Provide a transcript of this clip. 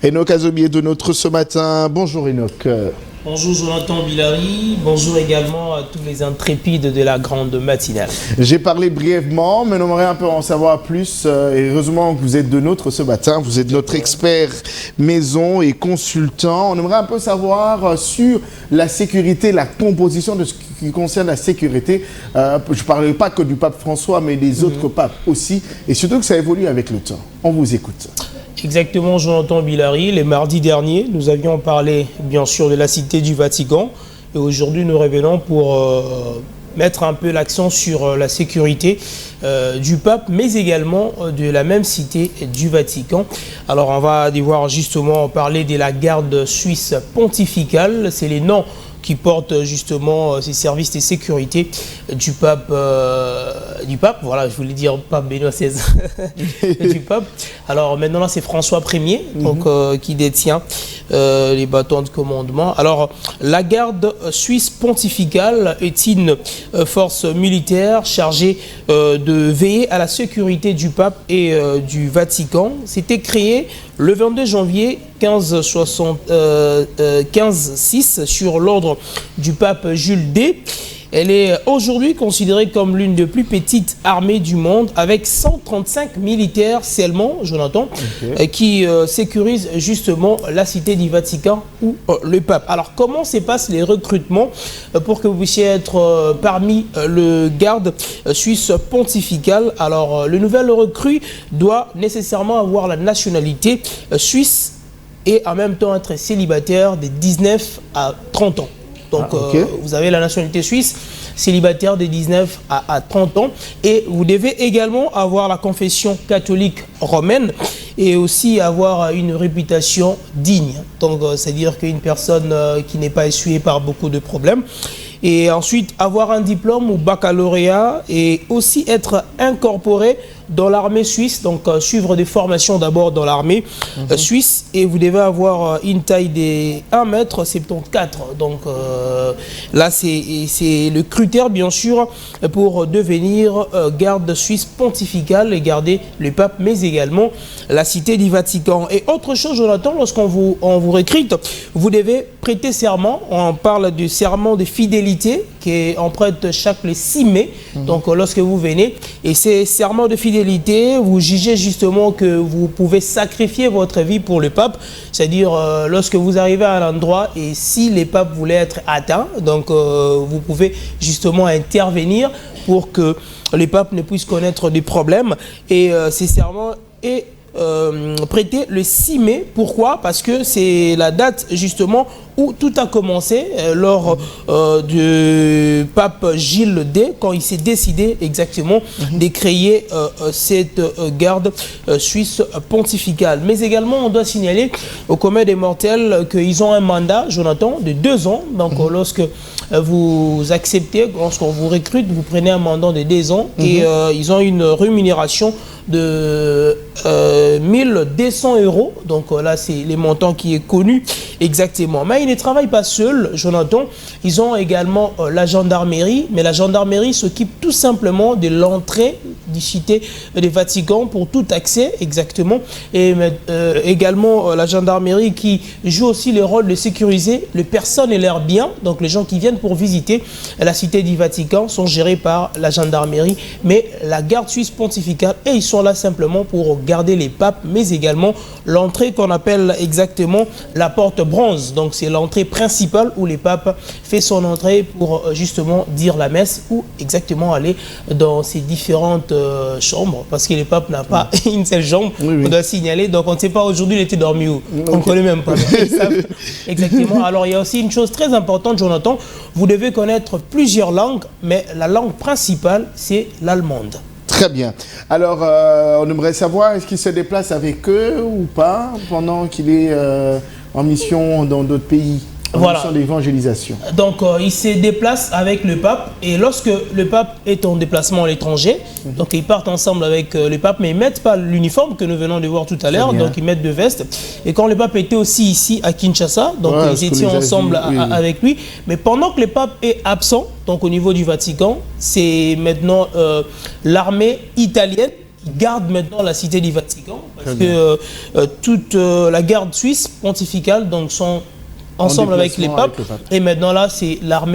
Enoch Azobi est de notre ce matin. Bonjour Enoch. Bonjour Jonathan Billary, bonjour également à tous les intrépides de la grande matinale. J'ai parlé brièvement, mais on aimerait un peu en savoir plus. Et heureusement que vous êtes de notre ce matin, vous êtes notre expert maison et consultant. On aimerait un peu savoir sur la sécurité, la composition de ce qui concerne la sécurité. Je ne parlerai pas que du pape François, mais des autres papes aussi. Et surtout que ça évolue avec le temps. On vous écoute. Exactement, Jonathan Billary. Les mardis derniers, nous avions parlé bien sûr de la cité du Vatican. Et aujourd'hui, nous revenons pour mettre un peu l'accent sur la sécurité du pape, mais également de la même cité du Vatican. Alors, on va devoir justement parler de la garde suisse pontificale. C'est les noms qui portent justement ces services de sécurité du pape, voilà, je voulais dire pape Benoît XVI, du pape. Alors maintenant là c'est François Ier donc, qui détient les bâtons de commandement. Alors la garde suisse pontificale est une force militaire chargée de veiller à la sécurité du pape et du Vatican. C'était créé le 22 janvier 1506 sur l'ordre du pape Jules D. Elle est aujourd'hui considérée comme l'une des plus petites armées du monde, avec 135 militaires seulement, Jonathan, qui sécurisent justement la cité du Vatican ou le pape. Alors, comment se passent les recrutements pour que vous puissiez être parmi le garde suisse pontificale? Alors, le nouvel recrue doit nécessairement avoir la nationalité suisse et en même temps être célibataire de 19 à 30 ans. Donc, vous avez la nationalité suisse, célibataire de 19 à 30 ans. Et vous devez également avoir la confession catholique romaine et aussi avoir une réputation digne. Donc, c'est-à-dire qu'une personne qui n'est pas essuyée par beaucoup de problèmes. Et ensuite, avoir un diplôme ou baccalauréat et aussi être incorporé dans l'armée suisse, donc suivre des formations d'abord dans l'armée suisse, et vous devez avoir une taille de 1,74 m. Donc là, c'est le critère, bien sûr, pour devenir garde suisse pontificale et garder le pape, mais également la cité du Vatican. Et autre chose, Jonathan, lorsqu'on vous recrute, vous devez prêter serment. On parle du serment de fidélité qu'on prête chaque le 6 mai, donc lorsque vous venez. Et ces serments de fidélité, vous jugez justement que vous pouvez sacrifier votre vie pour le pape, c'est-à-dire lorsque vous arrivez à un endroit et si les papes voulaient être atteints, donc vous pouvez justement intervenir pour que les papes ne puissent connaître des problèmes. Et ces serments est prêté le 6 mai. Pourquoi? Parce que c'est la date justement où tout a commencé lors du pape Gilles D, quand il s'est décidé exactement de créer cette garde suisse pontificale. Mais également, on doit signaler au commun des mortels qu'ils ont un mandat, Jonathan, de 2 ans. Donc, lorsque vous acceptez, lorsqu'on vous recrute, vous prenez un mandat de 2 ans et ils ont une rémunération de 1200 €. Donc là, c'est les montants qui est connu exactement. Mais ils ne travaillent pas seuls, Jonathan. Ils ont également la gendarmerie. Mais la gendarmerie s'occupe tout simplement de l'entrée du cité du Vatican pour tout accès, exactement. Et également la gendarmerie qui joue aussi le rôle de sécuriser les personnes et leurs biens. Donc les gens qui viennent pour visiter la cité du Vatican sont gérés par la gendarmerie. Mais la garde suisse pontificale, et ils sont là simplement pour garder les papes, mais également l'entrée qu'on appelle exactement la porte bronze. Donc c'est l'entrée principale où les papes fait son entrée pour justement dire la messe ou exactement aller dans ces différentes chambres, parce que les papes n'ont pas une seule chambre, on doit signaler. Donc on ne sait pas aujourd'hui il était dormi où, on ne connaît même pas. Exactement. Alors il y a aussi une chose très importante, Jonathan, vous devez connaître plusieurs langues, mais la langue principale c'est l'allemande. Très bien. Alors, on aimerait savoir, est-ce qu'il se déplace avec eux ou pas pendant qu'il est en mission dans d'autres pays, en mission d'évangélisation? Donc, il se déplace avec le pape, et lorsque le pape est en déplacement à l'étranger, donc ils partent ensemble avec le pape, mais ils ne mettent pas l'uniforme que nous venons de voir tout à l'heure, donc ils mettent 2 vestes. Et quand le pape était aussi ici à Kinshasa, donc ils étaient ensemble avec lui, mais pendant que le pape est absent, donc au niveau du Vatican, c'est maintenant l'armée italienne garde maintenant la cité du Vatican, parce que toute la garde suisse pontificale donc sont ensemble avec les papes, et maintenant là c'est l'armée